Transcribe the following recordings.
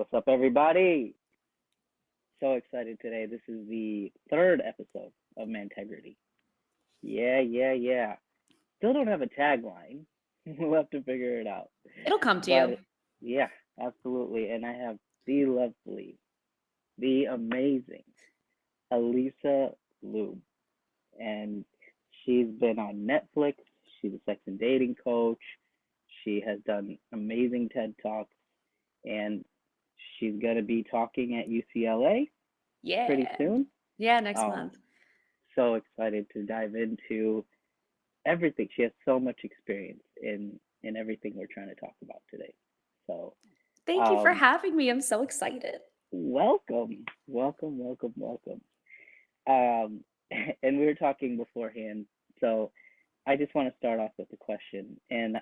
What's up, everybody? So excited today. This is the third episode of Mantegirty. Yeah. Still don't have a tagline. We'll have to figure it out. It'll come to you. But yeah, absolutely. And I have the lovely, the amazing Elisa Lube. And she's been on Netflix. She's a sex and dating coach. She has done amazing TED Talks. And she's going to be talking at UCLA pretty Yeah. soon. Yeah, next Um, month. so excited to dive into everything. She has so much experience in everything we're trying to talk about today. So, Thank you for um, having me. I'm so excited. welcome. Um, and we were talking beforehand. So I just want to start off with a question, and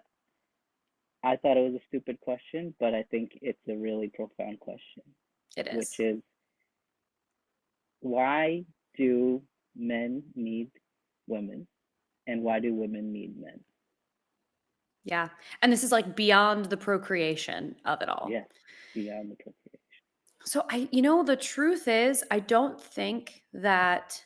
I thought it was a stupid question, but I think it's a really profound question, It which is. is why do men need women and why do women need men? Yeah. And this is like beyond the procreation of it all. Yes, beyond the procreation. So the truth is, I don't think that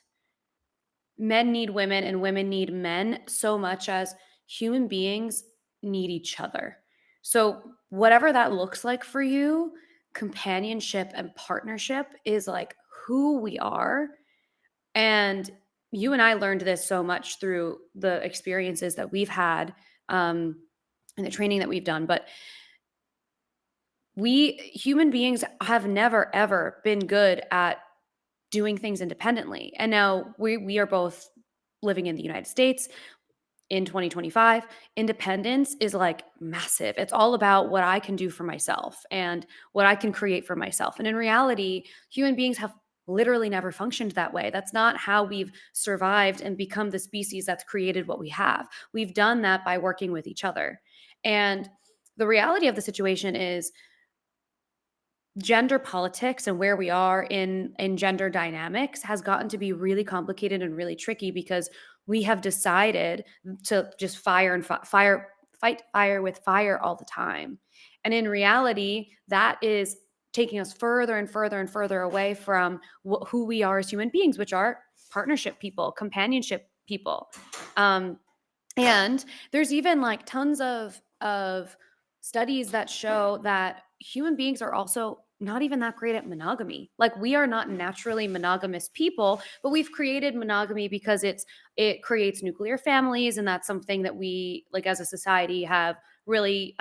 men need women and women need men so much as human beings need each other. So, whatever that looks like for you, companionship and partnership is like who we are. And you and I learned this so much through the experiences that we've had um, and the training that we've done. But we human beings have never, ever been good at doing things independently. And now we are both living in the United States in 2025. Independence is like massive. It's all about what I can do for myself and what I can create for myself. And in reality, human beings have literally never functioned that way. That's not how we've survived and become the species that's created what we have. We've done that by working with each other. And the reality of the situation is gender politics and where we are in gender dynamics has gotten to be really complicated and really tricky because we have decided to just fight fire with fire all the time. And in reality, that is taking us further and further and further away from who we are as human beings, which are partnership people, companionship people. um, and there's even like tons of studies that show that human beings are also not even that great at monogamy. Like we are not naturally monogamous people, but we've created monogamy because it creates nuclear families, and that's something that we like as a society have really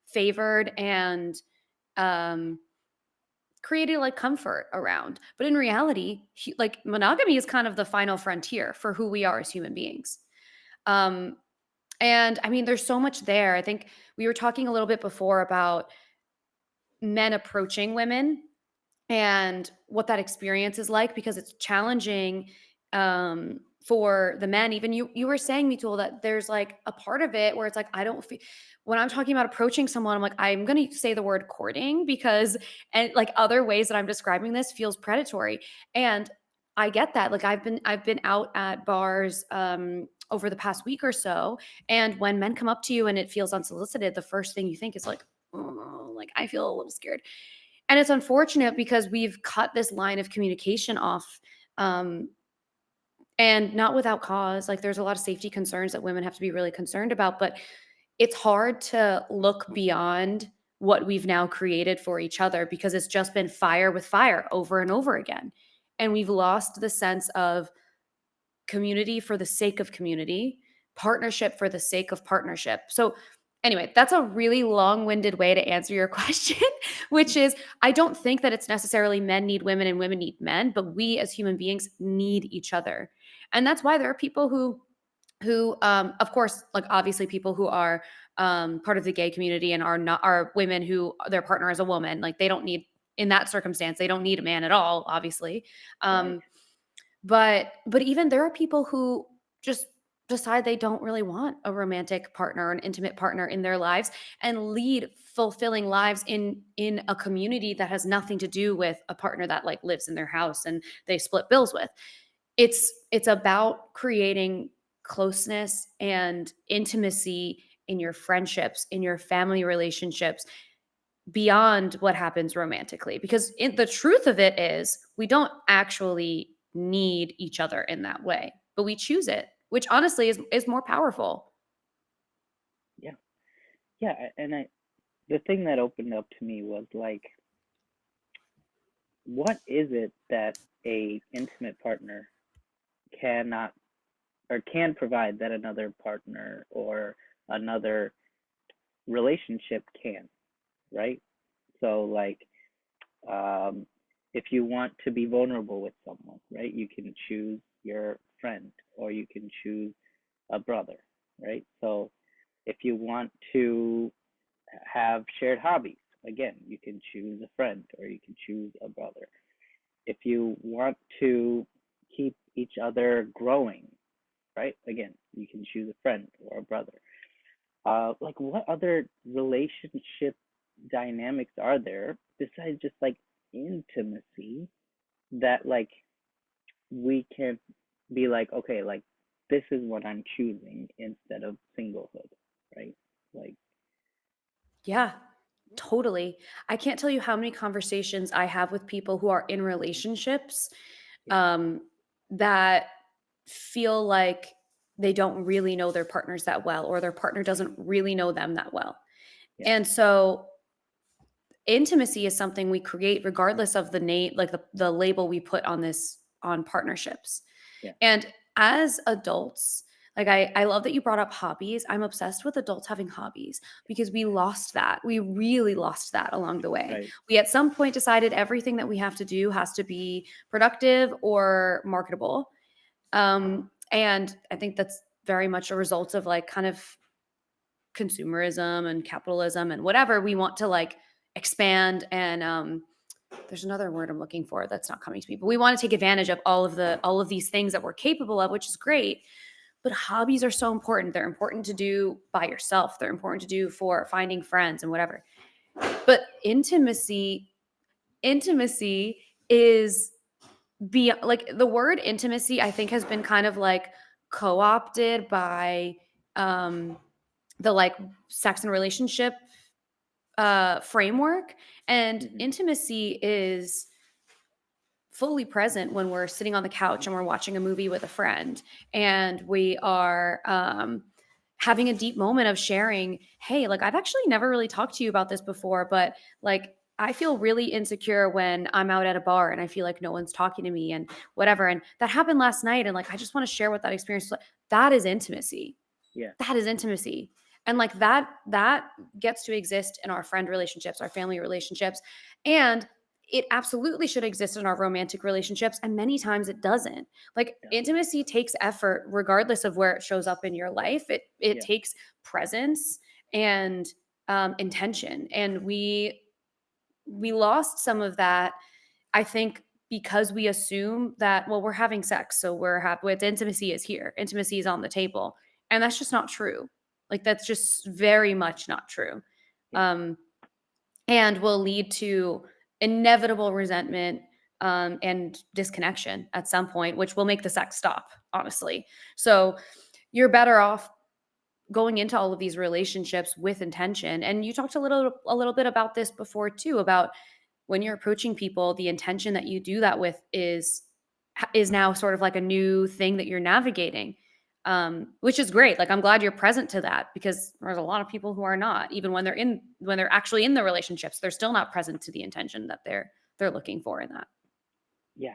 favored and um, created like comfort around. But in reality, like monogamy is kind of the final frontier for who we are as human beings. Um, and I mean, there's so much there. I think we were talking a little bit before about men approaching women and what that experience is like because it's challenging for the men. Even you were saying, Mitul, that there's like a part of it where it's like I don't feel when I'm talking about approaching someone, I'm like I'm going to say the word courting because and like other ways that I'm describing this feels predatory. And I get that. Like I've been out at bars over the past week or so, and when men come up to you and it feels unsolicited, the first thing you think is like, oh, like I feel a little scared. And it's unfortunate because we've cut this line of communication off, um, and not without cause. Like there's a lot of safety concerns that women have to be really concerned about, but it's hard to look beyond what we've now created for each other because it's just been fire with fire over and over again. And we've lost the sense of community for the sake of community, partnership for the sake of partnership. So, anyway, that's a really long winded way to answer your question, which is I don't think that it's necessarily men need women and women need men, but we as human beings need each other. And that's why there are people who of course like obviously people who are part of the gay community and are women who their partner is a woman, like they don't need in that circumstance they don't need a man at all, obviously. Right. um but even there are people who just decide they don't really want a romantic partner or an intimate partner in their lives and lead fulfilling lives in a community that has nothing to do with a partner that like lives in their house and they split bills with. It's about creating closeness and intimacy in your friendships, in your family relationships, beyond what happens romantically, because the truth of it is we don't actually need each other in that way, but we choose it, which honestly is more powerful. Yeah. Yeah, and the thing that opened up to me was like, what is it that a intimate partner cannot or can provide that another partner or another relationship can, right? So like, um, if you want to be vulnerable with someone, right, you can choose your friend or you can choose a brother, right? So if you want to have shared hobbies, again, you can choose a friend or you can choose a brother. If you want to keep each other growing, right? Again, you can choose a friend or a brother. Like what other relationship dynamics are there besides just like intimacy that like we can be like, okay, like this is what I'm choosing instead of singlehood, right? Like, Yeah, totally. I can't tell you how many conversations I have with people who are in relationships, yeah, um, that feel like they don't really know their partners that well, or their partner doesn't really know them that well. yeah, And so intimacy is something we create regardless of the name, like the label we put on this, on partnerships. yeah, And as adults, like I love that you brought up hobbies. I'm obsessed with adults having hobbies because we lost that. We really lost that along the way. right, We at some point decided everything that we have to do has to be productive or marketable. And I think that's very much a result of like kind of consumerism and capitalism and whatever. We want to like expand and there's another word I'm looking for that's not coming to me, but we want to take advantage of all of these things that we're capable of, which is great. But hobbies are so important. They're important to do by yourself. They're important to do for finding friends and whatever. But intimacy is be like the word intimacy, I think, has been kind of like co-opted by um the like sex and relationship framework. And mm-hmm, intimacy is fully present when we're sitting on the couch and we're watching a movie with a friend and we are having a deep moment of sharing, hey, like I've actually never really talked to you about this before, but like I feel really insecure when I'm out at a bar and I feel like no one's talking to me and whatever. And that happened last night. And like, I just want to share what that experience was like. That is intimacy. yeah, That is intimacy. And like that gets to exist in our friend relationships, our family relationships, and it absolutely should exist in our romantic relationships, and many times it doesn't. Like it doesn't, intimacy takes effort regardless of where it shows up in your life. It yeah, takes presence and intention, and we lost some of that, I think, because we assume that, well, we're having sex, so we're happy with intimacy is here, intimacy is on the table. And that's just not true. Like, that's just very much not true. yeah, Um, and will lead to inevitable resentment and disconnection at some point, which will make the sex stop, honestly. So you're better off going into all of these relationships with intention. And you talked a little bit about this before too, about when you're approaching people, the intention that you do that with is now sort of like a new thing that you're navigating, which is great. Like I'm glad you're present to that, because there's a lot of people who are not, even when they're actually in the relationships, they're still not present to the intention that they're looking for in that. yeah,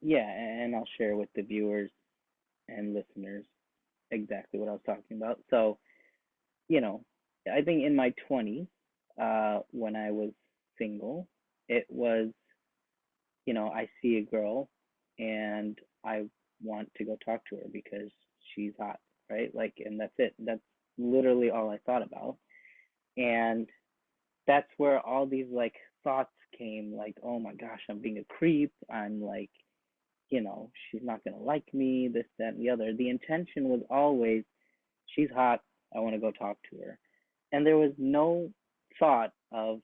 yeah. And I'll share with the viewers and listeners exactly what I was talking about. So, you know, I think in my 20s, when I was single, it was, I see a girl and I want to go talk to her because she's hot, right? Like, and that's it. That's literally all I thought about. And that's where all these like thoughts came, like, oh my gosh, I'm being a creep. I'm like, she's not gonna like me, this, that, and the other. The intention was always, she's hot, I want to go talk to her. And there was no thought of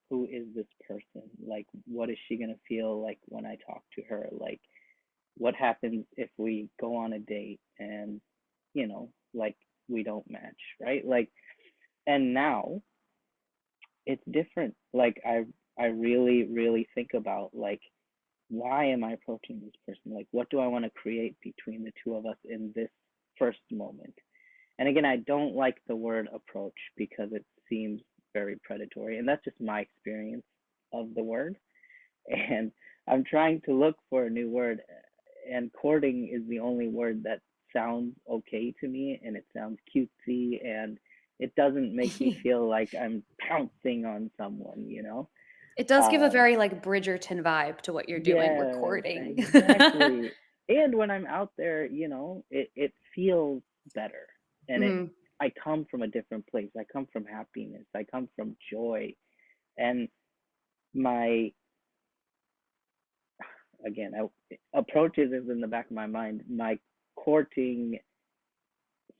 who is this person? Like, what is she gonna feel like when I talk to her? Like, what happens if we go on a date and, like we don't match, right? Like, and now it's different. Like I really, really think about like why am I approaching this person? Like what do I want to create between the two of us in this first moment? And again, I don't like the word approach because it seems very predatory, and that's just my experience of the word. And I'm trying to look for a new word, and courting is the only word that sounds okay to me, and it sounds cutesy, and it doesn't make me feel like I'm pouncing on someone, you know? It does give a Um, very, like, Bridgerton vibe to what you're doing, we're yes, courting. exactly. And when I'm out there, it feels better, and Mhm. I come from a different place. I come from happiness. I come from joy, and my again, approaches is in the back of my mind. My courting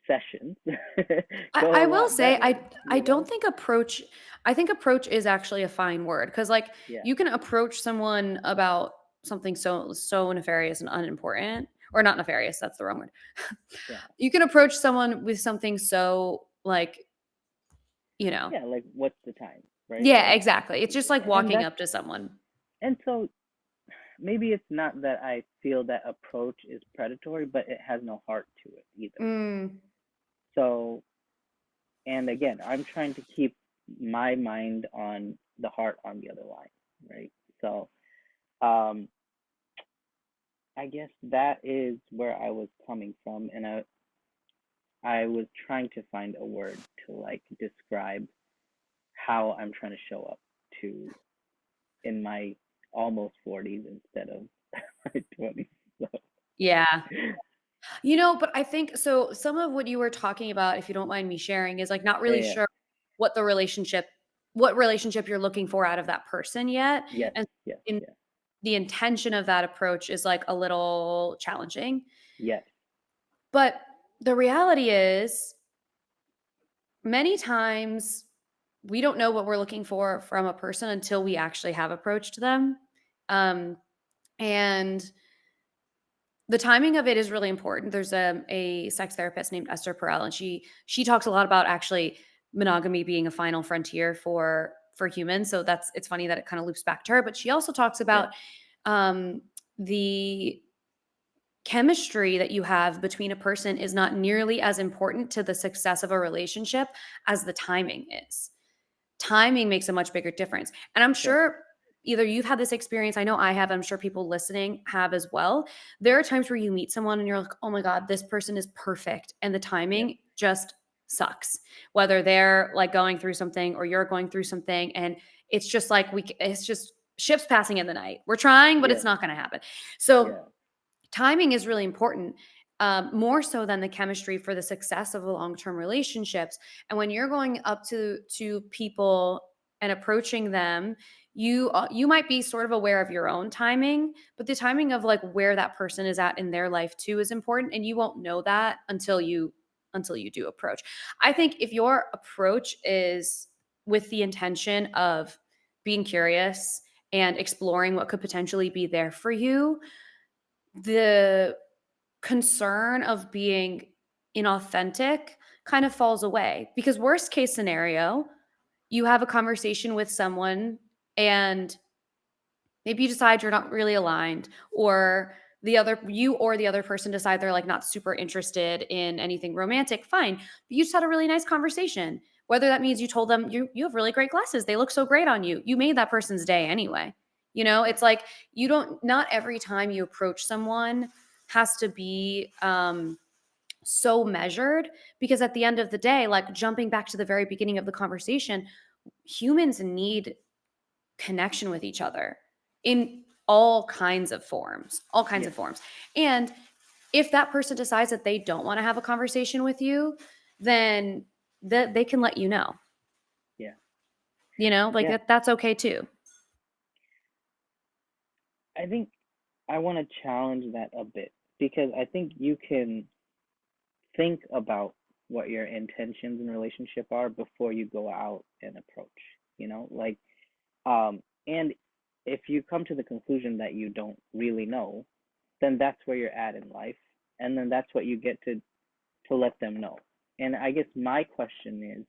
sessions go I a will lot say better, I you don't know? think approach I think approach is actually a fine word because, like, Yeah, you can approach someone about something so nefarious and unimportant, or not nefarious, that's the wrong word. yeah, You can approach someone with something so, like, you know. yeah. Like, what's the time, right? Yeah, Like, exactly. It's just like and walking that's up to someone. and so maybe it's not that I feel that approach is predatory, but it has no heart to it either. Mm, So, and again, I'm trying to keep my mind on the heart on the other line, right? So, um, I guess that is where I was coming from, and I was trying to find a word to like describe how I'm trying to show up to in my almost 40s instead of my 20s. So, yeah. But I think so some of what you were talking about, if you don't mind me sharing, is, like, not yeah, really yeah, sure what the relationship you're looking for out of that person yet, yes, and yes, in yes, the intention of that approach is, like, a little challenging. yes, But the reality is, many times we don't know what we're looking for from a person until we actually have approached them. Um, and the timing of it is really important. There's a sex therapist named Esther Perel, and she talks a lot about actually monogamy being a final frontier for humans. So it's funny that it kind of loops back to her. But she also talks yeah, about um, the chemistry that you have between a person is not nearly as important to the success of a relationship as the timing is. Timing makes a much bigger difference. And I'm sure, sure either you've had this experience, I know I have, I'm sure people listening have as well. There are times where you meet someone and you're like, "Oh my god, this person is perfect." And the yeah, timing just sucks. Whether they're like going through something or you're going through something, and it's just like it's just ships passing in the night. We're trying, but it's yeah, not going to happen. So yeah, timing is really important, more so than the chemistry for the success of the long-term relationships. And when you're going up to people and approaching them, you might be sort of aware of your own timing, but the timing of like where that person is at in their life too is important, and you won't know that until you do approach. I think if your approach is with the intention of being curious and exploring what could potentially be there for you, the concern of being inauthentic kind of falls away, because worst case scenario, you have a conversation with someone and maybe you decide you're not really aligned, or the other person decide they're like not super interested in anything romantic. Fine, but you just had a really nice conversation. Whether that means you told them you have really great glasses, they look so great on you, you made that person's day anyway. It's like, you don't not every time you approach someone has to be so measured, because at the end of the day, like jumping back to the very beginning of the conversation, humans need connection with each other in all kinds yes, of forms. And if that person decides that they don't want to have a conversation with you, then they can let you know. yeah, Like yeah. that's okay too. I think I want to challenge that a bit because I think you can think about what your intentions in relationship are before you go out and approach, like and if you come to the conclusion that you don't really know, then that's where you're at in life, and then that's what you get to let them know. And I guess my question is,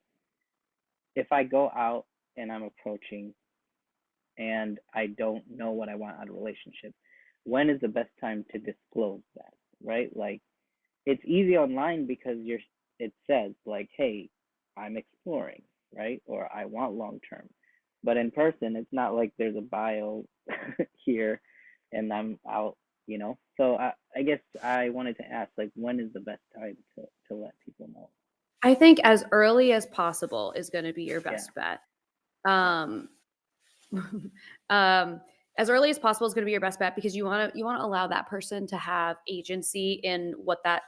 if I go out and I'm approaching and I don't know what I want out of a relationship, when is the best time to disclose that, right? Like it's easy online because it says like, hey, I'm exploring, right? Or I want long term. But in person, it's not like there's a bio here and I'm out, you know. So I guess I wanted to ask like when is the best time to let people know? I think as early as possible is going to be your Yeah, best bet. yeah, Um, um, as early as possible is going to be your best bet because you want to allow that person to have agency in what that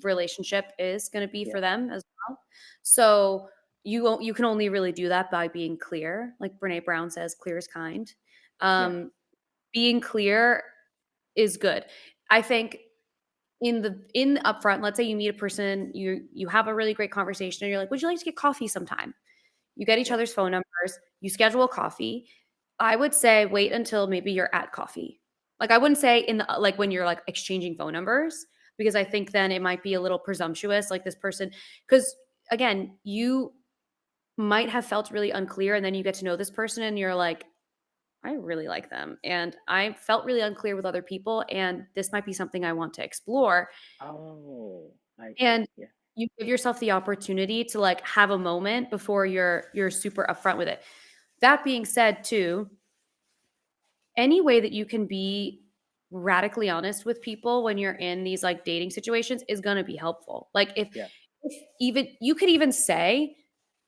relationship is going to be yeah, for them as well. So you can only really do that by being clear, like Brene Brown says, clear is kind. yeah, Um, being clear is good. I think in the upfront, let's say you meet a person, you have a really great conversation, and you're like, "Would you like to get coffee sometime?" You get each yeah, other's phone numbers, you schedule a coffee. I would say wait until maybe you're at coffee. Like, I wouldn't say in the like, when you're, like, exchanging phone numbers, because I think then it might be a little presumptuous, like, this person, because again, you might have felt really unclear, and then you get to know this person, and you're like, "I really like them, and I felt really unclear with other people, and this might be something I want to explore." oh, I see, And yeah, you give yourself the opportunity to, like, have a moment before you're super upfront with it. That being said too, any way that you can be radically honest with people when you're in these, like, dating situations is gonna be helpful. Like, yeah, if even you could even say,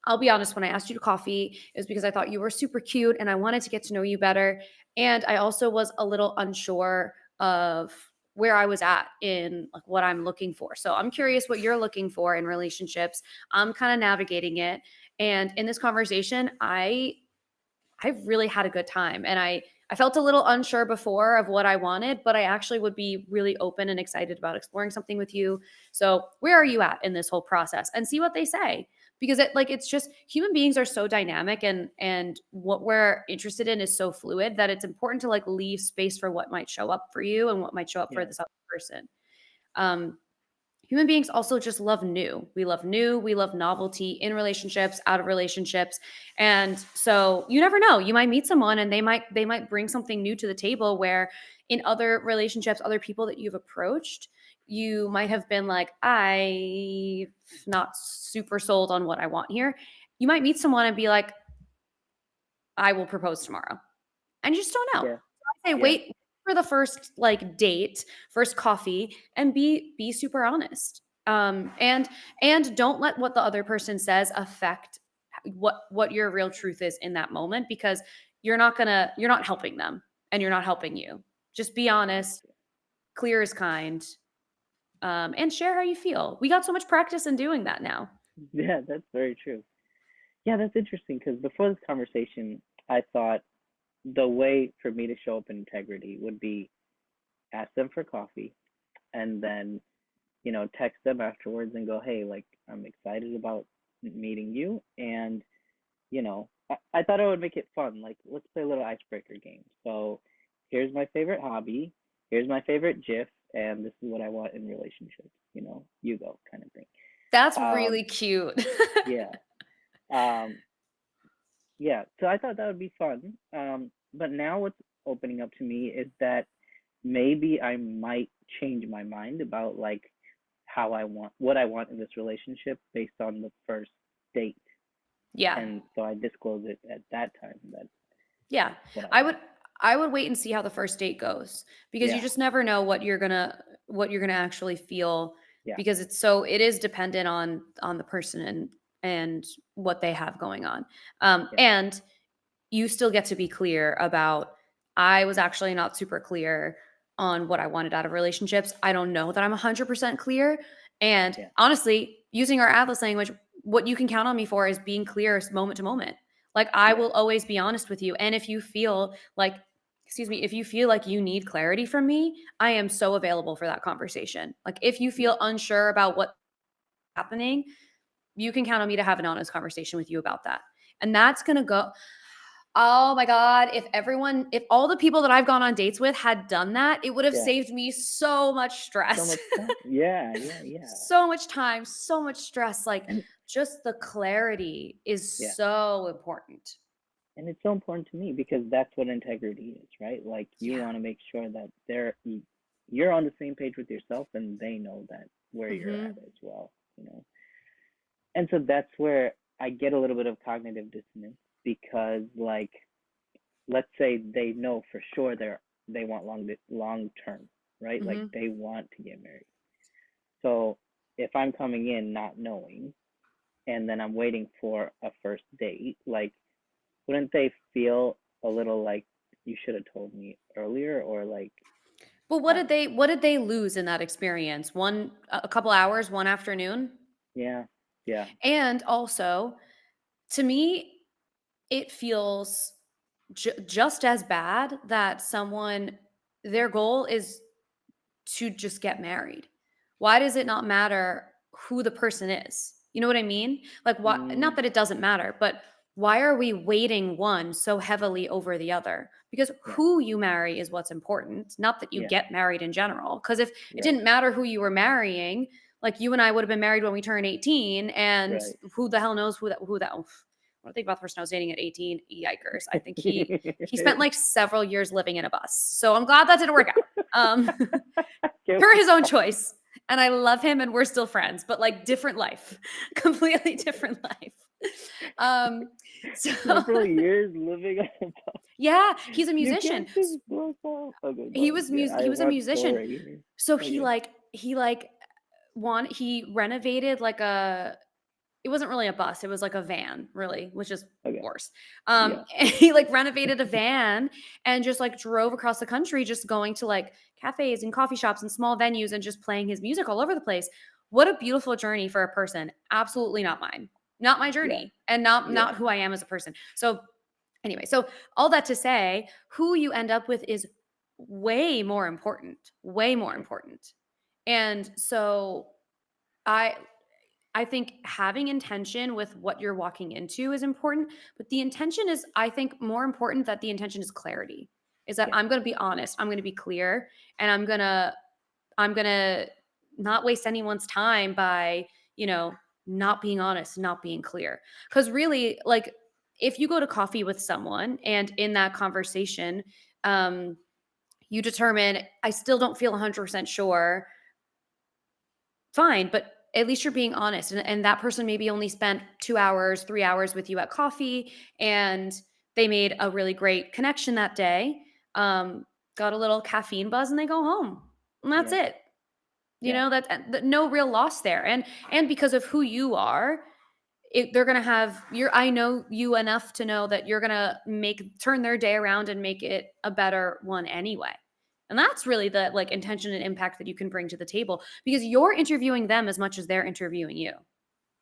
"I'll be honest, when I asked you to coffee, it was because I thought you were super cute and I wanted to get to know you better, and I also was a little unsure of where I was at in, like, what I'm looking for. So I'm curious what you're looking for in relationships. I'm kinda navigating it, and in this conversation, I've really had a good time, and I felt a little unsure before of what I wanted, but I actually would be really open and excited about exploring something with you. So, where are you at in this whole process?" And see what they say. Because it's just human beings are so dynamic, and what we're interested in is so fluid that it's important to, like, leave space for what might show up for you and what might show up for yeah, this other person. Um Human beings also just love new. We love new, we love novelty in relationships, out of relationships. And so you never know. You might meet someone and they might bring something new to the table where in other relationships, other people that you've approached, you might have been like, "I'm not super sold on what I want here." You might meet someone and be like, "I will propose tomorrow." And you just don't know. So yeah, I say yeah, wait for the first, like, date, first coffee, and be super honest. And don't let what the other person says affect what your real truth is in that moment, because you're not helping them and you're not helping you. Just be honest, clear as kind, and share how you feel. We got so much practice in doing that now. yeah, that's very true. Yeah, that's interesting because before this conversation, I thought the way for me to show up in integrity would be ask them for coffee and then, text them afterwards and go, hey, like, I'm excited about meeting you. And, I thought I would make it fun. Like, let's play a little icebreaker game. So here's my favorite hobby, here's my favorite GIF, and this is what I want in relationships, you go kind of thing. That's Um, really cute. yeah. Um, Yeah, so I thought that would be fun. But now what's opening up to me is that maybe I might change my mind about like how I want what I want in this relationship based on the first date. Yeah. And so I disclose it at that time. That's Yeah. what I I want. would I would wait and see how the first date goes, because you Yeah, just never know what you're gonna actually feel, yeah, because it is dependent on the person and what they have going on. yeah, And you still get to be clear about, "I was actually not super clear on what I wanted out of relationships. I don't know that I'm 100% clear." And yeah, honestly, using our Atlas language, what you can count on me for is being clear moment to moment. Like, I yeah, will always be honest with you. And if you feel like you need clarity from me, I am so available for that conversation. Like, if you yeah, feel unsure about what's happening, you can count on me to have an honest conversation with you about that. And that's going to go. Oh my god, if all the people that I've gone on dates with had done that, it would have yeah. saved me so much So stress. much time. Yeah, yeah, yeah. So much time, so much stress, like, And just the clarity is yeah. so important. and it's so important to me because that's what integrity is, right? Like you Yeah. want to make sure that you're on the same page with yourself and they know that where you're at Mhm. as well, you know. And so that's where I get a little bit of cognitive dissonance because like let's say they know for sure they want long term, right? Like Mhm. they want to get married. So if I'm coming in not knowing and then I'm waiting for a first date, like wouldn't they feel a little like you should have told me earlier or like But I don't know. what did they lose in that experience? A couple hours, one afternoon? Yeah. Yeah. And also, to me, it feels just as bad that someone their goal is to just get married. Why does it not matter who the person is? You know what I mean? Like, why, not Mm, that it doesn't matter, but why are we weighting one so heavily over the other? Because yeah. who you marry is what's important, not that you Yeah. get married in general. Because if it Right. didn't matter who you were marrying, like you and I would have been married when we turned 18, and Right. who the hell knows oof. I don't think about the person I was dating at 18. Yikers. I think he spent like several years living in a bus. So I'm glad that didn't work out. Per his own choice. And I love him and we're still friends, but like different life. Completely different life. Um so Several years living on a bus. yeah, he's a You musician. can't just blow off. Okay, He go. was Yeah, he I was a want musician. story So here. Okay. he renovated like a it wasn't really a bus, it was like a van, really, which is Okay. worse. Yeah. And he like renovated a van and just like drove across the country, just going to like cafes and coffee shops and small venues and just playing his music all over the place. What a beautiful journey for a person. Absolutely not mine. Not my Yeah. journey and Yeah. not who I am as a person. So anyway, so all that to say, who you end up with is way more Right. important. And so I I think having intention with what you're walking into is important, but the intention is, I think, more important that the intention is clarity. Is that Yeah. I'm going to be honest, I'm going to be clear, and I'm going to not waste anyone's time by, you know, not being honest, not being clear. Cuz really like if you go to coffee with someone and in that conversation um you determine I still don't feel 100% sure. Fine, but at least you're being honest, and that person maybe only spent 2 hours, 3 hours with you at coffee, and they made a really great connection that day, got a little caffeine buzz, and they go home, and that's Yeah. it. You Yeah. know, that no real loss there, and because of who you are, they're gonna have you're I know you enough to know that you're gonna make turn their day around and make it a better one anyway. And that's really the like intention and impact that you can bring to the table because you're interviewing them as much as they're interviewing you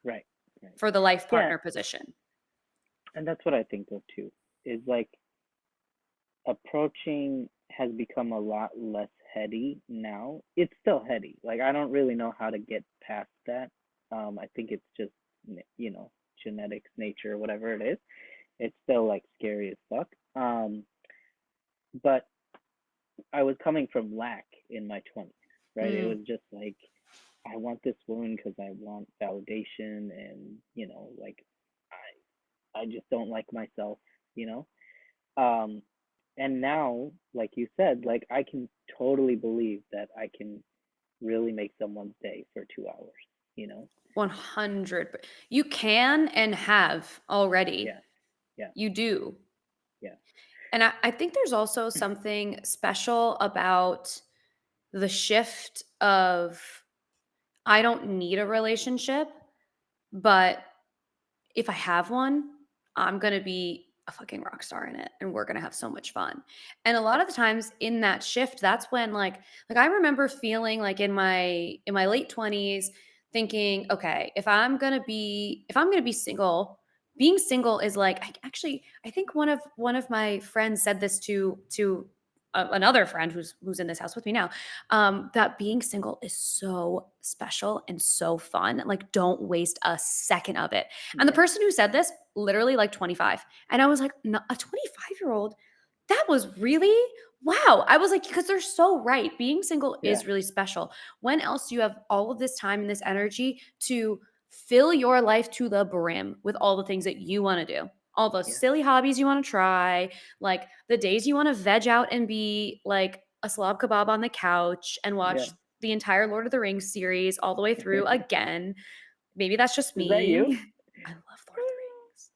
Right. Right. for the life Yeah. partner position. And that's what I think of too. Is like approaching has become a lot less heady now. It's still heady. Like I don't really know how to get past that. I think it's just you know genetics, nature, whatever it is. It's still like scary as fuck. But I was coming from lack in my 20s, right? It Mm, was just like I want this woman because I want validation and like I just don't like myself, you know. Um, and now, like you said, like I can totally believe that I can really make someone's day for 2 hours, you know? 100. You can and have already. Yeah, yeah, You do. yeah, And I think there's also something special about the shift of I don't need a relationship, but if I have one, I'm gonna be a fucking rock star in it, and we're gonna have so much fun. And a lot yeah, of the times in that shift, that's when like I remember feeling like in my late 20s thinking, okay, if I'm gonna be single, being single is like I think one of my friends said this to another friend who's in this house with me now, that being single is so special and so fun. Like, don't waste a second of it. And the yeah, person who said this, literally like 25. And I was like, no, a 25-year-old? That was really wow. I was like, because they're so right. Being single yeah, is really special. When else do you have all of this time and this energy to fill your life to the brim with all the things that you want to do? all those Yeah. silly hobbies you want to try, like the days you want to veg out and be like a slob kebab on the couch and Yeah. watch the entire Lord of the Rings series all the way through again. Maybe that's just Is that you? me. I love Lord of the Rings.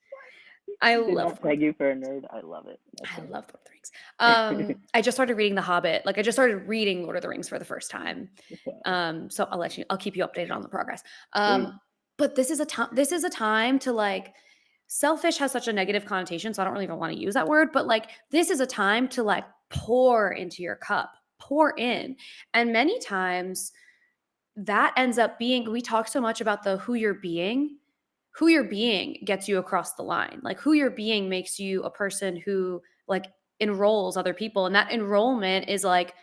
I Did love not Lord of peg the you for a nerd. I love it. I Okay. love Lord of the Rings. I just started reading The Hobbit. Like I just started reading Lord of the Rings for the first time. Wow. So I'll keep you updated on the progress. Sweet. But this is a time to like selfish has such a negative connotation, so I don't really even want to use that word, but like this is a time to like pour into your cup, pour in. And many times that ends up being we talk so much about the who you're being gets you across the line. Like who you're being makes you a person who like enrolls other people. And that enrollment is like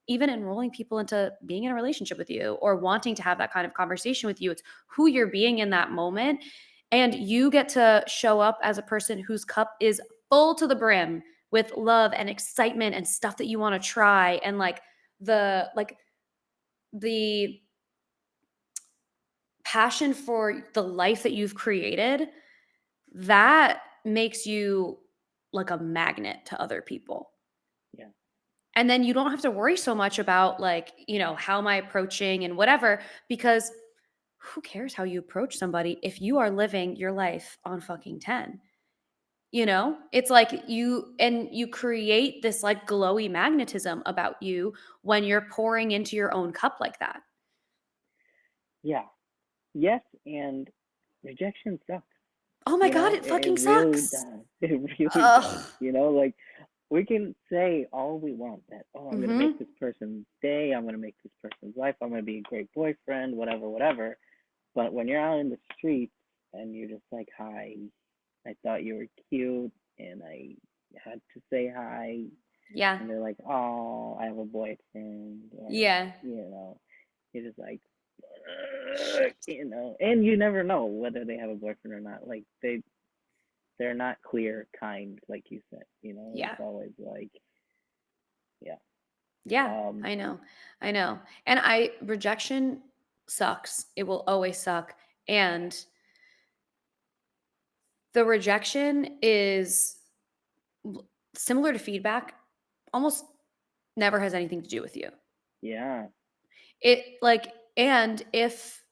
even enrolling people into being in a relationship with you or wanting to have that kind of conversation with you. It's who you're being in that moment. And you get to show up as a person whose cup is full to the brim with love and excitement and stuff that you want to try and the passion for the life that you've created, that makes you like a magnet to other people. Yeah. And then you don't have to worry so much about like, how am I approaching and whatever, because who cares how you approach somebody if you are living your life on fucking 10? It's like you create this like glowy magnetism about you when you're pouring into your own cup like that. Yeah. Yes, and rejection sucks. Oh my God, it It fucking really sucks. does. It really does. Ugh. Like we can say all we want that, oh, I'm gonna make Mm-hmm. this person's day, I'm gonna make this person's life, I'm gonna be a great boyfriend, whatever, whatever. But when you're out in the streets and you're just like, hi, I thought you were cute and I had to say hi, Yeah. and they're like, oh, I have a boyfriend, or Yeah. you're just like, Shit. and you never know whether they have a boyfriend or not. Like they're not clear, kind, like you said. It's Yeah. always like, yeah. Yeah. Um, I know. I know. And rejection sucks. It will always suck. And the rejection is similar to feedback, almost never has anything to do with you. yeah, And if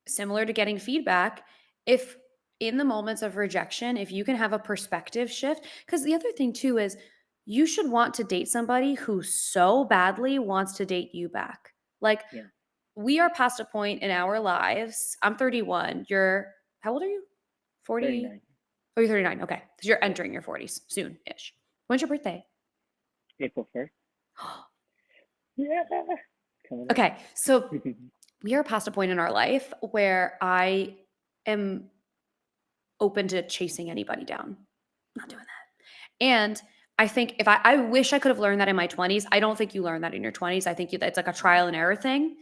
similar to getting feedback, if in the moments of rejection, if you can have a perspective shift, because the other thing too is you should want to date somebody who so badly wants to date you back. Like yeah, we are past a point in our lives. I'm 31. How old are you? 40? 39. Oh, you're 39. Okay. Because you're Yeah, entering your 40s soon ish. When's your birthday? April 1st. Yeah, coming up. Okay. So we are past a point in our life where I am open to chasing anybody down. Not doing that. And I think if I wish I could have learned that in my 20s. I don't think you learn that in your 20s. I think it's like a trial and error thing.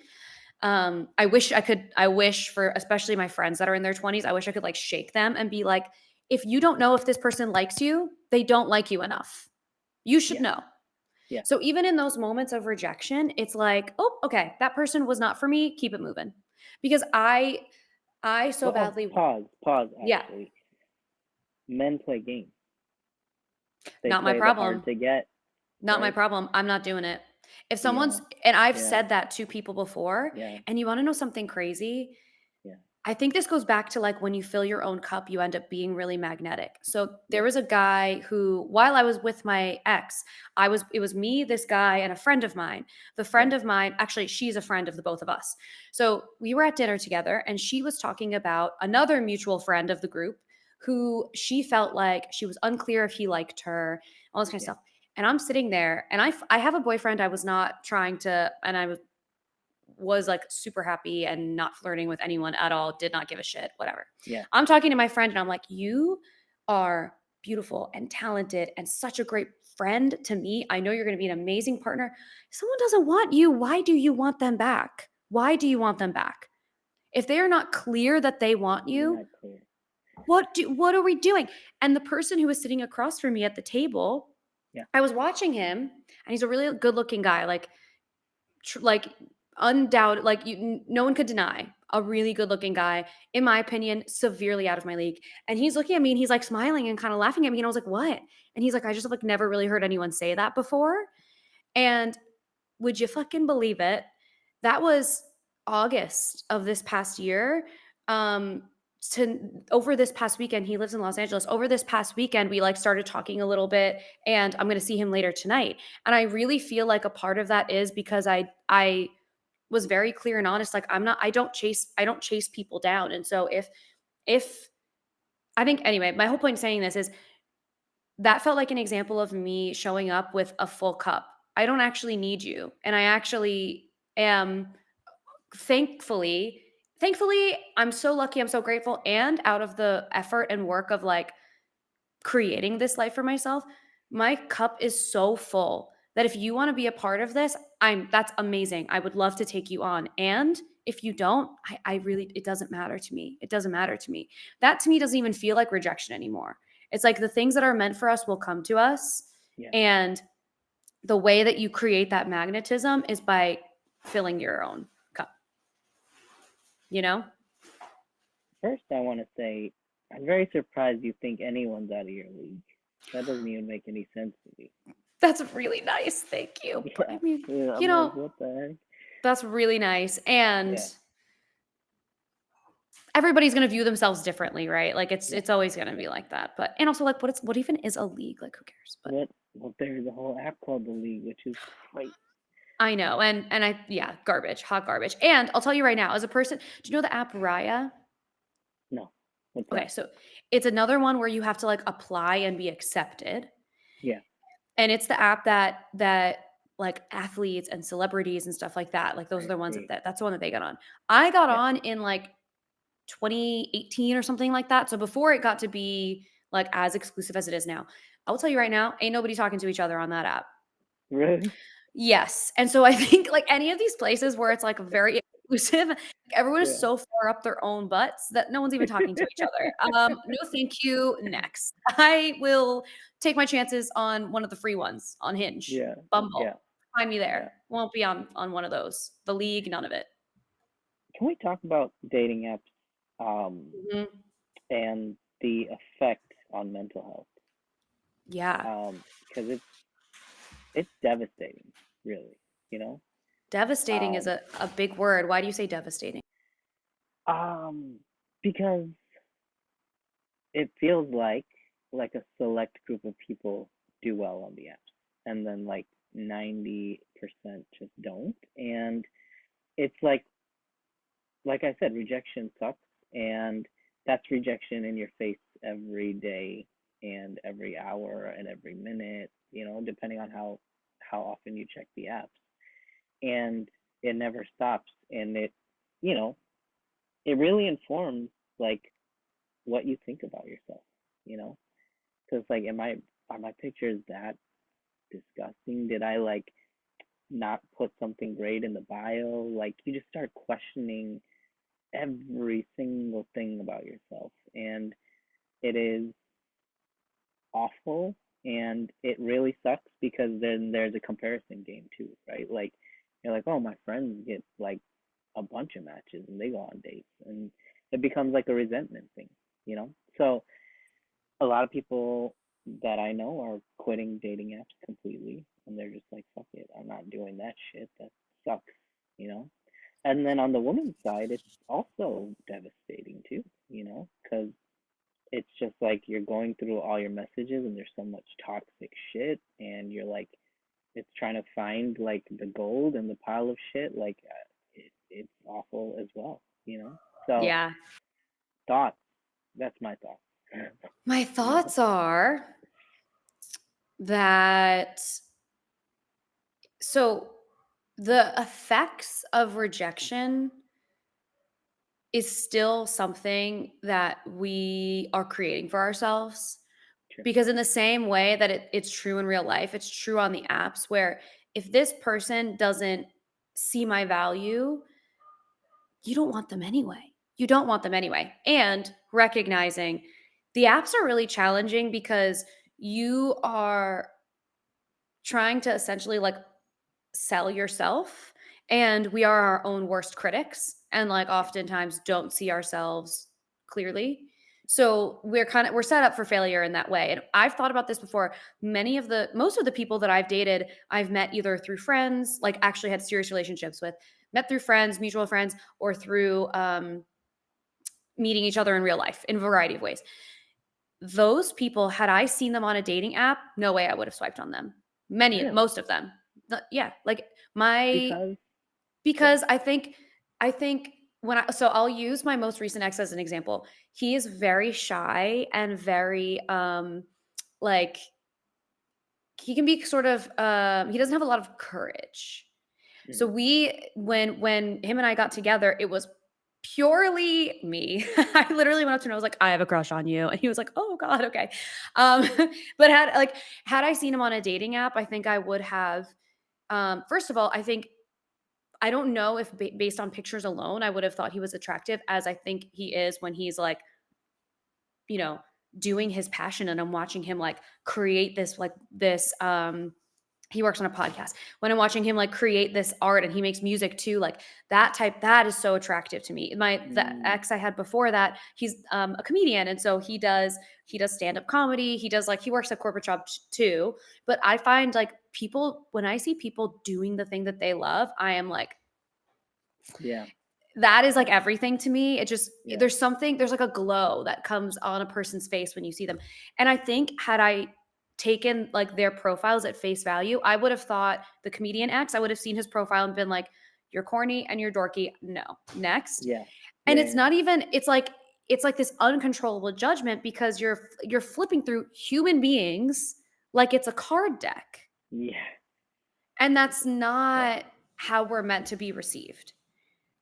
I wish for especially my friends that are in their 20s, I wish I could like shake them and be like, if you don't know if this person likes you, they don't like you enough. You should Yeah, know. yeah. So even in those moments of rejection, it's like, oh, okay, that person was not for me. Keep it moving. Because I so But oh, badly, pause. yeah, Actually, men play games. They not my play the hard problem. to get, Not my right? problem. I'm not doing it. If Yeah, someone's, and I've yeah, said that to people before, yeah, and you want to know something crazy? yeah, I think this goes back to like when you fill your own cup, you end up being really magnetic. So there yeah, was a guy who, while I was with my ex, it was me, this guy, and a friend of mine. The yeah, friend of mine, actually, she's a friend of the both of us. So we were at dinner together, and she was talking about another mutual friend of the group who she felt like she was unclear if he liked her, all this kind of yeah, stuff. And I'm sitting there, and I have a boyfriend. I was not trying to, and I was like super happy and not flirting with anyone at all, did not give a shit, whatever. yeah, I'm talking to my friend and I'm like, you are beautiful and talented and such a great friend to me. I know you're going to be an amazing partner. If someone doesn't want you, why do you want them back? Why do you want them back? If they are not clear that they want you're you, not clear. what are we doing? And the person who was sitting across from me at the table, Yeah, I was watching him and he's a really good looking guy, like undoubted, like no one could deny a really good looking guy, in my opinion, severely out of my league. And he's looking at me and he's like smiling and kind of laughing at me. And I was like, what? And he's like, I just like never really heard anyone say that before. And would you fucking believe it? That was August of this past year. Um, to over this past weekend, he lives in Los Angeles. Over this past weekend, we like started talking a little bit, and I'm going to see him later tonight. And I really feel like a part of that is because I was very clear and honest. Like I don't chase people down. And so if I think anyway, my whole point in saying this is that felt like an example of me showing up with a full cup. I don't actually need you. And I actually am thankfully, thankfully, I'm so lucky, I'm so grateful. And out of the effort and work of like creating this life for myself, my cup is so full that if you want to be a part of this, that's amazing. I would love to take you on. And if you don't, I really, it doesn't matter to me. It doesn't matter to me. That to me doesn't even feel like rejection anymore. It's like the things that are meant for us will come to us. Yeah. And the way that you create that magnetism is by filling your own cup, you know? First, I want to say I'm very surprised you think anyone's out of your league. That doesn't even make any sense to me. That's really nice. Thank you. But Yeah. I mean, Yeah, you I'm like, know, what the heck? that's really nice. And Yeah. everybody's going to view themselves differently, right? Like Yeah. it's always going to Yeah. be like that. But and also like what even is a league? Like who cares? But What? Well, there's a whole app called the League, which is great. I know. And I yeah, garbage, hot garbage. And I'll tell you right now, as a person, do you know the app Raya? No. What's Okay, that? so it's another one where you have to like apply and be accepted. Yeah. And it's the app that like athletes and celebrities and stuff like that. Like those are I the ones see. that's the one that they got on. I got Yeah. on in like 2018 or something like that. So before it got to be like as exclusive as it is now. I will tell you right now, ain't nobody talking to each other on that app. Really? Yes. And so I think like any of these places where it's like very exclusive, everyone is Yeah. so far up their own butts that no one's even talking to each other. No, thank you. Next. I will take my chances on one of the free ones on Hinge, Yeah. Bumble. Yeah. Find me Yeah. there. Won't be on one of those. The League, none of it. Can we talk about dating apps, Mhm. and the effect on mental Yeah. health? Because it's devastating, really. You know. Devastating is Um, a big word. Why do you say devastating? um, because it feels like a select group of people do well on the apps, and then like 90% just don't. And it's like I said, rejection sucks, and that's rejection in your face every day and every hour and every minute, depending on how often you check the apps. And it never stops, and you know, it really informs like what you think about yourself, you know? Because like, are my pictures that disgusting? Did I like not put something great in the bio? Like, you just start questioning every single thing about yourself, and it is awful, and it really sucks because then there's a comparison game too, right? Like, you're like, oh, my friends get like a bunch of matches and they go on dates, and it becomes like a resentment thing. So a lot of people that I know are quitting dating apps completely, and they're just like, fuck it, I'm not doing that shit. That sucks, you know? And then on the woman's side, it's also devastating too, because it's just like you're going through all your messages and there's so much toxic shit, and you're like, it's trying to find like the gold in the pile of shit. Like, it's awful as well. So, Yeah. thoughts, that's my thoughts. My you know? thoughts are that so the effects of rejection is still something that we are creating for ourselves Sure. because in the same way that it's true in real life, it's true on the apps where if this person doesn't see my value, you don't want them anyway. You don't want them anyway. And recognizing the apps are really challenging because you are trying to essentially like sell yourself. and we are our own worst critics and like Yeah. oftentimes don't see ourselves clearly. So we're set up for failure in that way. And I've thought about this before. Most of the people that I've dated, I've met either through friends, like actually had serious relationships with, met through friends, mutual friends, or through meeting each other in real life in a variety of ways. Those people, had I seen them on a dating app, no way I would have swiped on them. Really? Most of them. Yeah, like my Because yeah. because I think so I'll use my most recent ex as an example. He is very shy and very like he can be sort of he doesn't have a lot of courage. So Mhm. when him and I got together, it was purely me. I literally went up to him and I was like, "I have a crush on you." And he was like, "Oh god, okay." Um but had I seen him on a dating app, I think I would have first of all, I think I don't know if based on pictures alone, I would have thought he was attractive as I think he is when he's like, you know, doing his passion and I'm watching him like create this he works on a podcast. When I'm watching him like create this art and he makes music too, like that is so attractive to me. The Mm, ex I had before that, he's a comedian and so he does stand-up comedy. He does like he works at corporate jobs too. But I find like people when I see people doing the thing that they love, I am like yeah. that is like Yeah. everything to me. It just Yeah. there's like a glow that comes on a person's face when you see them. And I think had I taken like their profiles at face value, I would have thought the comedian X, I would have seen his profile and been like, you're corny and you're dorky. No. Next. Yeah. And Yeah. it's Yeah. not even it's like this uncontrollable judgment because you're flipping through human beings like it's a card deck. Yeah. And that's Yeah. not how we're meant to be received.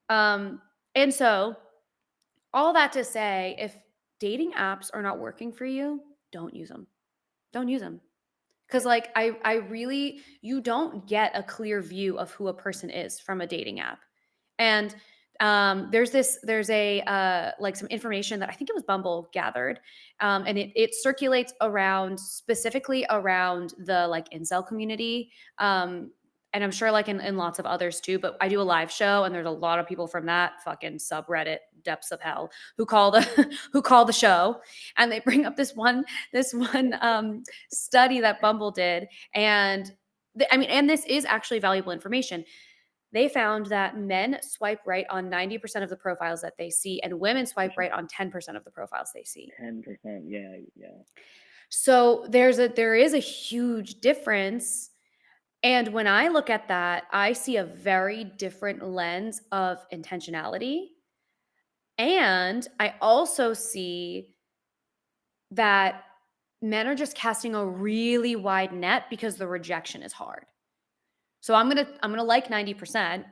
Um and so all that to say, if dating apps are not working for you, don't use them. Don't use them. Cuz Yeah. like I really you don't get a clear view of who a person is from a dating app. And there's a like some information that I think it was Bumble gathered, and it circulates around specifically around the like incel community, and I'm sure like in lots of others too. But I do a live show, and there's a lot of people from that fucking subreddit depths of hell who call the who call the show, and they bring up this one study that Bumble did, and I mean, and this is actually valuable information. They found that men swipe right on 90% of the profiles that they see, and women For swipe sure. right on 10% of the profiles they see. 10%. Yeah. Yeah. So there is a huge difference. And when I look at that, I see a very different lens of intentionality. And I also see that men are just casting a really wide net because the rejection is hard. So I'm gonna like 90%,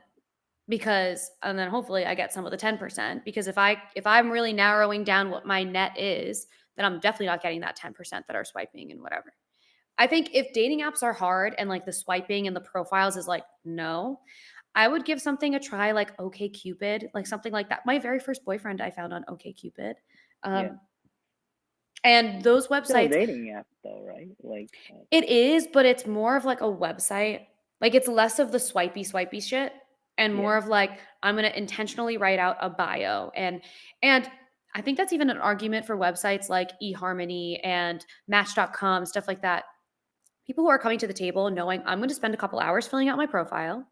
because and then hopefully I get some of the 10%, because if I'm really narrowing down what my net is, then I'm definitely not getting that 10% that are swiping and whatever. I think if dating apps are hard and like the swiping and the profiles is like no, I would give something a try like OkCupid, like something like that. My very first boyfriend I found on OkCupid. Yeah. Um and those Still a websites, dating app though, right? Like, it is, but it's more of like a website. Like it's less of the swipey shit and yeah. more of like I'm going to intentionally write out a bio, and I think that's even an argument for websites like eHarmony and Match.com, stuff like that. People who are coming to the table knowing I'm going to spend a couple hours filling out my profile.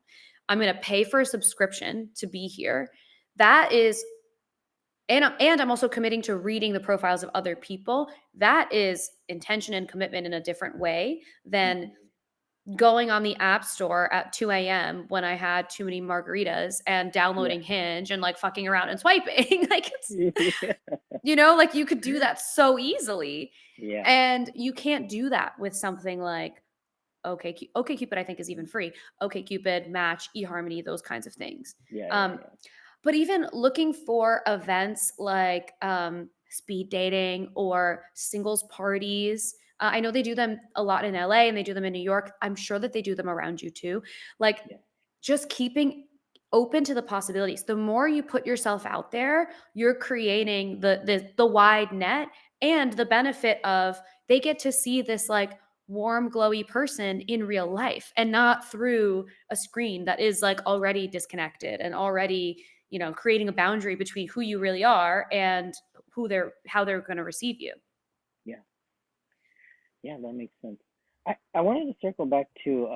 I'm going to pay for a subscription to be here. That is and I'm also committing to reading the profiles of other people. That is intention and commitment in a different way than Hmm. going on the app store at 2 a.m. when I had too many margaritas and Yeah. downloading Hinge and like fucking around and swiping. Like it's, Yeah. like you could do that so easily. Yeah. And you can't do that with something like OkCupid, I think is even free. OkCupid, Match, eHarmony, those kinds of things. Yeah. Yeah. Um, Yeah. but even looking for events like speed dating or singles parties, I know they do them a lot in LA and they do them in New York. I'm sure that they do them around you too. Like Yeah. just keeping open to the possibilities. The more you put yourself out there, you're creating the wide net, and the benefit of they get to see this like warm, glowy person in real life and not through a screen that is like already disconnected and already, creating a boundary between who you really are and how they're going to receive you. Yeah. Yeah, that makes sense. I wanted to circle back to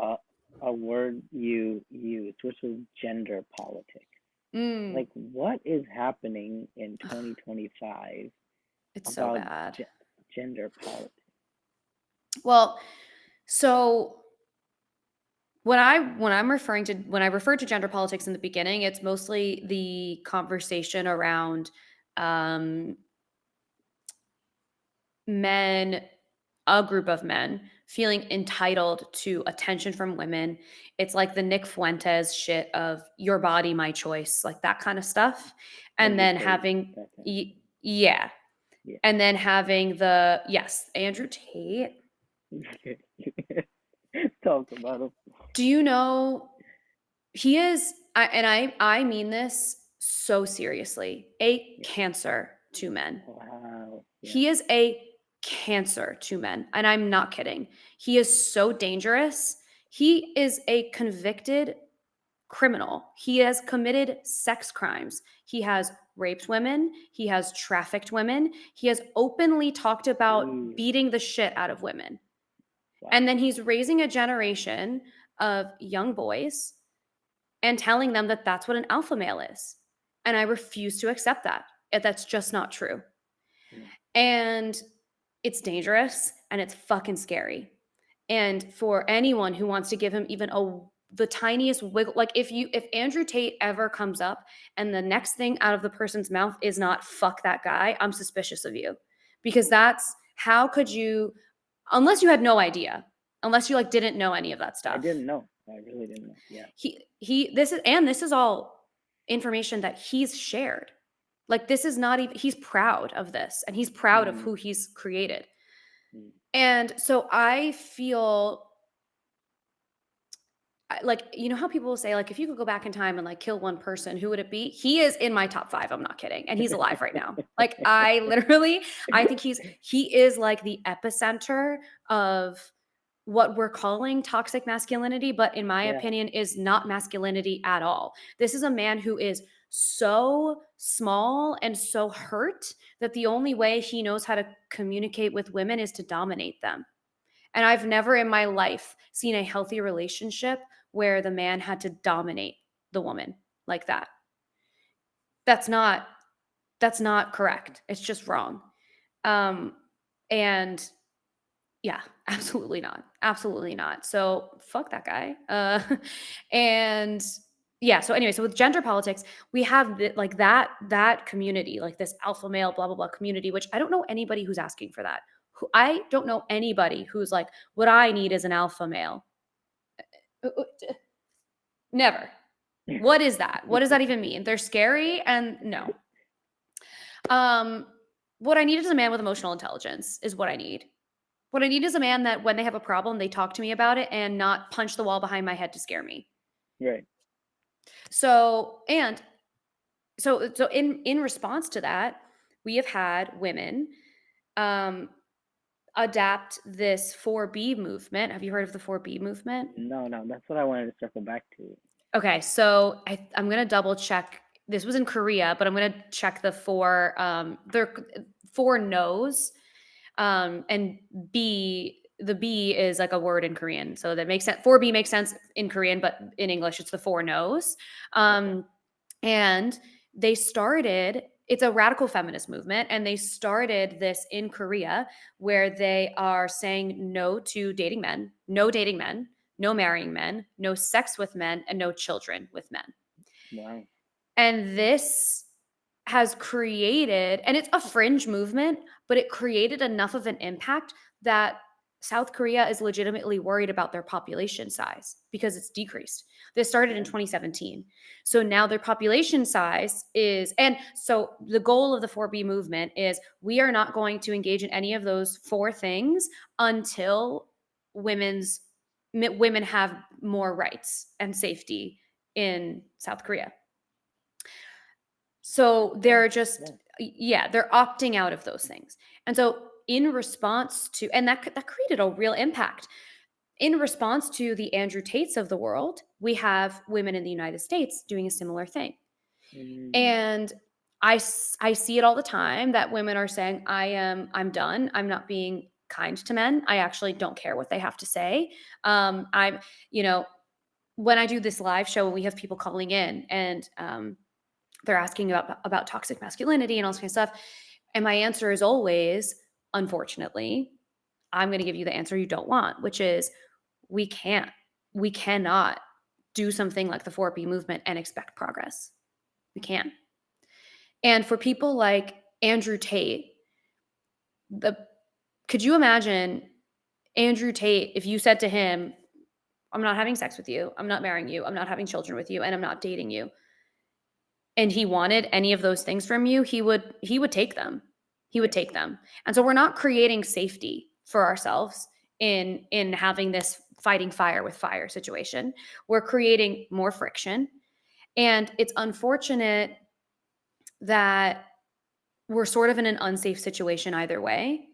a word you used, which was gender politics. Mm, Like, what is happening in 2025 it's so about bad. ge gender politics? Well, so when I refer to gender politics in the beginning, it's mostly the conversation around um, men, a group of men feeling entitled to attention from women. It's like the Nick Fuentes shit of your body, my choice, like that kind of stuff. And Andrew then Tate, having, that kind of thing. yeah. Yeah. And then having yes, Andrew Tate. Talk about him. Do you know he is, I mean this so seriously, a Yeah. cancer to men. Wow. Yeah. He is a cancer to men, and I'm not kidding. He is so dangerous. He is a convicted criminal. He has committed sex crimes. He has raped women. He has trafficked women. He has openly talked about Jeez. beating the shit out of women. And Wow. then he's raising a generation of young boys and telling them that that's what an alpha male is. And I refuse to accept that. That's just not true. Yeah. And it's dangerous and it's fucking scary. And for anyone who wants to give him even the tiniest wiggle, like if Andrew Tate ever comes up and the next thing out of the person's mouth is not fuck that guy, I'm suspicious of you. Because that's how could you, unless you had no idea, unless you like didn't know any of that I stuff. didn't know. I really didn't know. Yeah. This is all information that he's shared. Like this is not even, he's proud of this and he's proud of Mm, who he's created. mm. And so I feel like, how people will say, like, if you could go back in time and like kill one person, who would it be? He is in my top 5. I'm not kidding. And he's alive right now. Like I think he is like the epicenter of what we're calling toxic masculinity, but in my Yeah. opinion is not masculinity at all. This is a man who is so small and so hurt that the only way he knows how to communicate with women is to dominate them. And I've never in my life seen a healthy relationship where the man had to dominate the woman like that. That's not that's not correct. It's just wrong. Um and yeah, absolutely not. Absolutely not. So fuck that guy. And yeah, so anyway, so with gender politics, we have like that community, like this alpha male blah blah blah community, which I don't know anybody who's asking for that. I don't know anybody who's like, what I need is an alpha male. Never. What is that? What does that even mean? They're scary and no. Um, what I need is a man with emotional intelligence is what I need. What I need is a man that when they have a problem, they talk to me about it and not punch the wall behind my head to scare me. Right. So, and so in response to that, we have had women um adapt this 4B movement. Have you heard of the 4B movement? No, no, that's what I wanted to circle back to. Okay, so I'm gonna double check. This was in Korea, but I'm gonna check the four. There four no's, and the B is like a word in Korean, so that makes sense. 4B makes sense in Korean, but in English it's the four no's. Okay. And they started. It's a radical feminist movement, and they started this in Korea, where they are saying no to dating men, no dating men, no marrying men, no sex with men, and no children with men. Wow. And this has created, and it's a fringe movement, but it created enough of an impact that South Korea is legitimately worried about their population size because it's decreased. This started in Yeah. 2017. So now their population size is, and so the goal of the 4B movement is we are not going to engage in any of those four things until women's women have more rights and safety in South Korea. So Okay. they're just, Yeah. yeah, they're opting out of those things. And so in response to, and that created a real impact. In response to the Andrew Tates of the world, we have women in the United States doing a similar thing. Mm, And I see it all the time that women are saying, I'm done. I'm not being kind to men. I actually don't care what they have to say. I'm, you know, when I do this live show, we have people calling in and they're asking about toxic masculinity and all this kind of stuff. And my answer is always, unfortunately, I'm going to give you the answer you don't want, which is we can't, we cannot do something like the 4P movement and expect progress. We can't. And for people like Andrew Tate, the could you imagine Andrew Tate if you said to him, I'm not having sex with you, I'm not marrying you, I'm not having children with you, and I'm not dating you, and he wanted any of those things from you, he would take them. He would yes. take them. And so we're not creating safety for ourselves in having this fighting fire with fire situation. We're creating more friction. And it's unfortunate that we're sort of in an unsafe situation either way.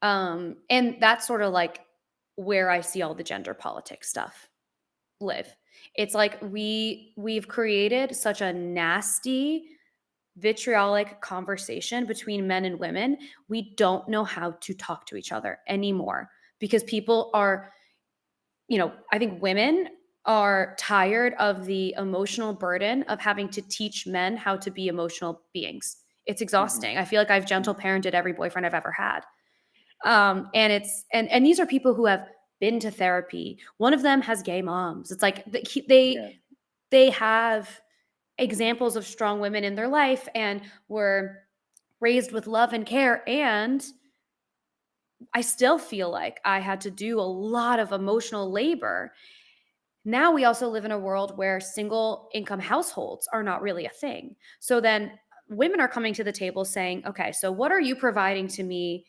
And that's sort of like where I see all the gender politics stuff live. It's like we've created such a nasty vitriolic conversation between men and women. We don't know how to talk to each other anymore because people are, I think women are tired of the emotional burden of having to teach men how to be emotional beings. It's Mm-hmm. exhausting. I feel like I've gentle parented every boyfriend I've ever had. And it's and these are people who have been to therapy. One of them has gay moms. It's like Yeah. they have examples of strong women in their life and were raised with love and care. And I still feel like I had to do a lot of emotional labor. Now we also live in a world where single income households are not really a thing. So then women are coming to the table saying, okay, so what are you providing to me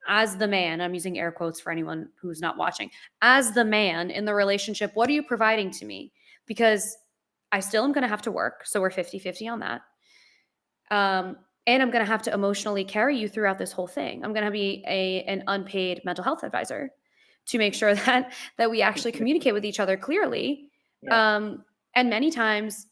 as the man? I'm using air quotes for anyone who's not watching. As the man in the relationship, what are you providing to me? Because I still am going to have to work. So we're 50-50 on that. And I'm going to have to emotionally carry you throughout this whole thing. I'm going to be an unpaid mental health advisor to make sure that we actually communicate with each other clearly. Yeah. Um, and many times,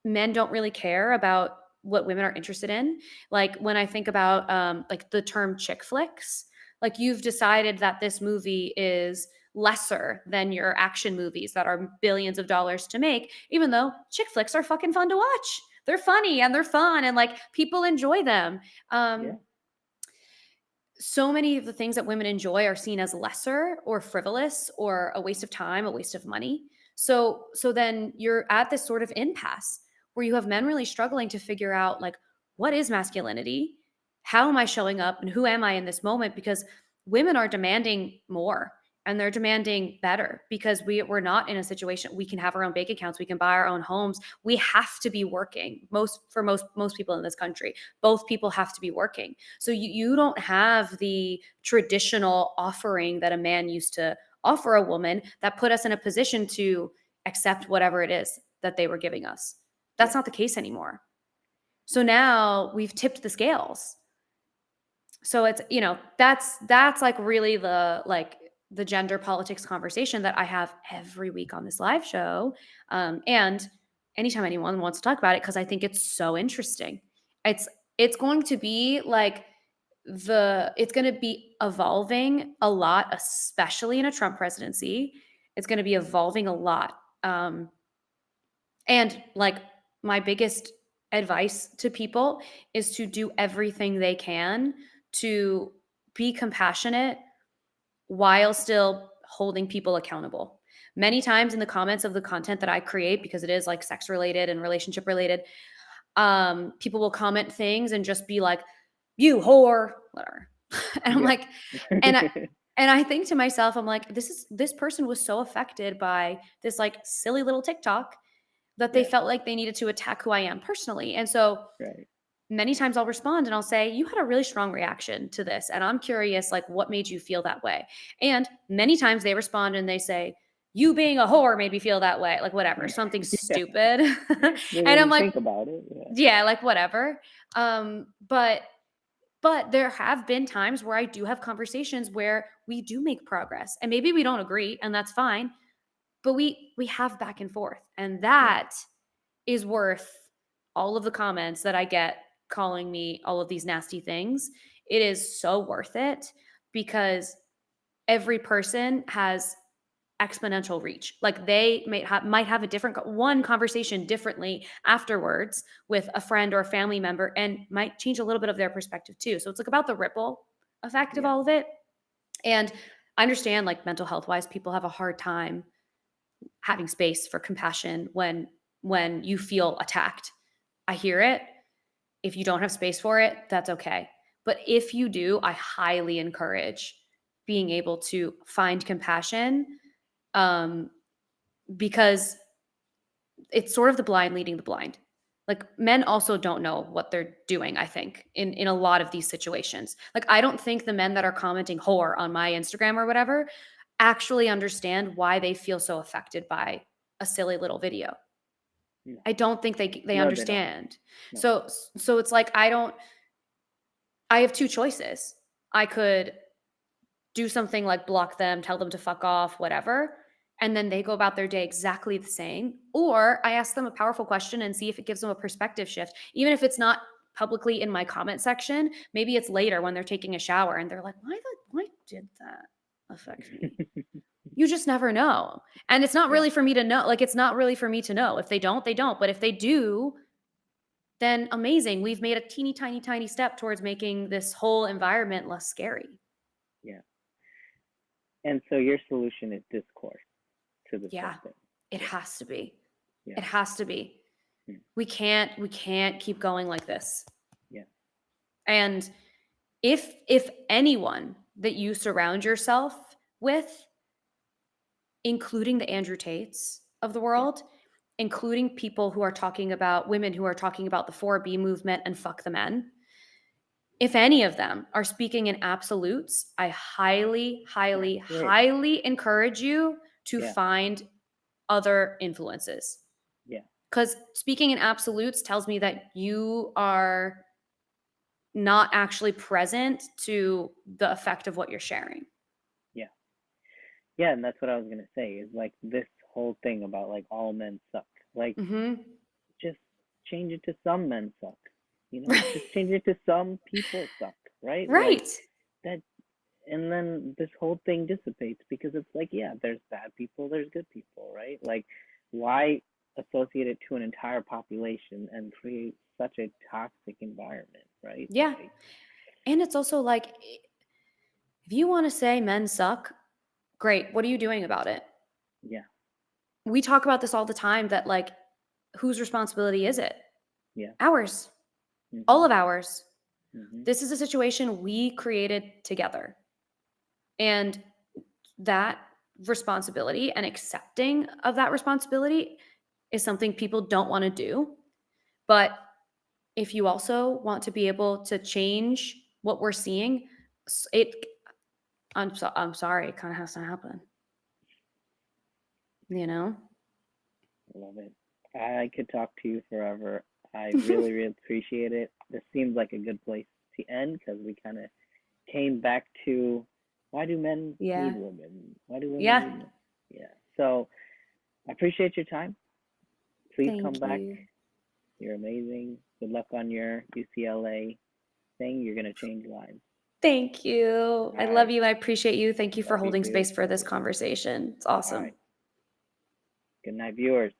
men don't really care about what women are interested in. Like when I think about like the term chick flicks, like you've decided that this movie is lesser than your action movies that are billions of dollars to make, even though chick flicks are fucking fun to watch. They're funny and they're fun and like people enjoy them. Yeah. So many of the things that women enjoy are seen as lesser or frivolous or a waste of time, a waste of money. So then you're at this sort of impasse where you have men really struggling to figure out like what is masculinity? How am I showing up and who am I in this moment because women are demanding more and they're demanding better because we're not in a situation we can have our own bank accounts, we can buy our own homes. We have to be working. Most people in this country, both people have to be working. So you don't have the traditional offering that a man used to offer a woman that put us in a position to accept whatever it is that they were giving us. That's Yeah. not the case anymore. So now we've tipped the scales. So it's, that's like really the gender politics conversation that I have every week on this live show. And anytime anyone wants to talk about it, because I think it's so interesting. It's going to be like it's going to be evolving a lot, especially in a Trump presidency. It's going to be evolving a lot. And like my biggest advice to people is to do everything they can to be compassionate while still holding people accountable. Many times in the comments of the content that I create, because it is like sex related and relationship related, people will comment things and just be like, "You whore," whatever. And I'm Yeah. like, and I and I think to myself, I'm like, this person was so affected by this like silly little TikTok that they Yeah. felt like they needed to attack who I am personally. And so Right. many times I'll respond and I'll say, "You had a really strong reaction to this. And I'm curious, like, what made you feel that way?" And many times they respond and they say, "You being a whore made me feel that way." Like, whatever, something Yeah. stupid. They And I'm didn't like, think about it. Yeah. yeah, like, whatever. But But there have been times where I do have conversations where we do make progress. And maybe we don't agree, and that's fine, but we have back and forth. And Yeah. that is worth all of the comments that I get calling me all of these nasty things. It is so worth it because every person has exponential reach. Like they might have a different one conversation differently afterwards with a friend or a family member and might change a little bit of their perspective too. So it's like about the ripple effect of Yeah. all of it. And I understand like mental health wise people have a hard time having space for compassion when you feel attacked. I hear it. If you don't have space for it, that's okay. But if you do, I highly encourage being able to find compassion, um, because it's sort of the blind leading the blind. Like men also don't know what they're doing, I think, in a lot of these situations. Like I don't think the men that are commenting whore on my Instagram or whatever actually understand why they feel so affected by a silly little video. No. I don't think they No, they don't. understand. No. So it's like I have two choices. I could do something like block them, tell them to fuck off, whatever, and then they go about their day exactly the same. Or I ask them a powerful question and see if it gives them a perspective shift. Even if it's not publicly in my comment section, maybe it's later when they're taking a shower and they're like, why did that affect me? You just never know. And it's not Yeah. really for me to know. Like it's not really for me to know. If they don't, they don't. But if they do, then amazing. We've made a teeny tiny tiny step towards making this whole environment less scary. Yeah. And so your solution is discourse to this whole Yeah. thing. It Yeah. has to be. Yeah. It has to be. Mm. We can't keep going like this. Yeah. And if anyone that you surround yourself with, including the Andrew Tates of the Yeah. world, including people who are talking about women who are talking about the 4B movement and fuck the men, if any of them are speaking in absolutes, I highly, That's highly, great. highly encourage you to Yeah. find other influences. Yeah. Because speaking in absolutes tells me that you are not actually present to the effect of what you're sharing. Yeah. Yeah. And that's what I was gonna say is like this whole thing about like all men suck. Like Mm-hmm. just change it to some men suck. You know, Right. just change it to some people suck, right? Like Right. that, and then this whole thing dissipates because it's like, yeah, there's bad people, there's good people, right? Like, why associate it to an entire population and create such a toxic environment, right? Yeah. Like, And it's also like, if you want to say men suck, great. What are you doing about it? yeah, We talk about this all the time that, like, whose responsibility is it? yeah, Ours. All mhm, of ours. mhm, This is a situation we created together. And that responsibility and accepting of that responsibility is something people don't want to do. But if you also want to be able to change what we're seeing, it I'm sorry, it kind of has to happen, you know? love it. I could talk to you forever. I really, really appreciate it. This seems like a good place to end because we kind of came back to why do men need Yeah. women? Why do women Yeah. need men? Yeah. So I appreciate your time. Please come Thank back. you. You're amazing. Good luck on your UCLA thing. You're gonna change lives. Thank you. All I love right. you. I appreciate you. Thank you for Love you holding too. space for this conversation. It's All right. awesome. Good night, viewers.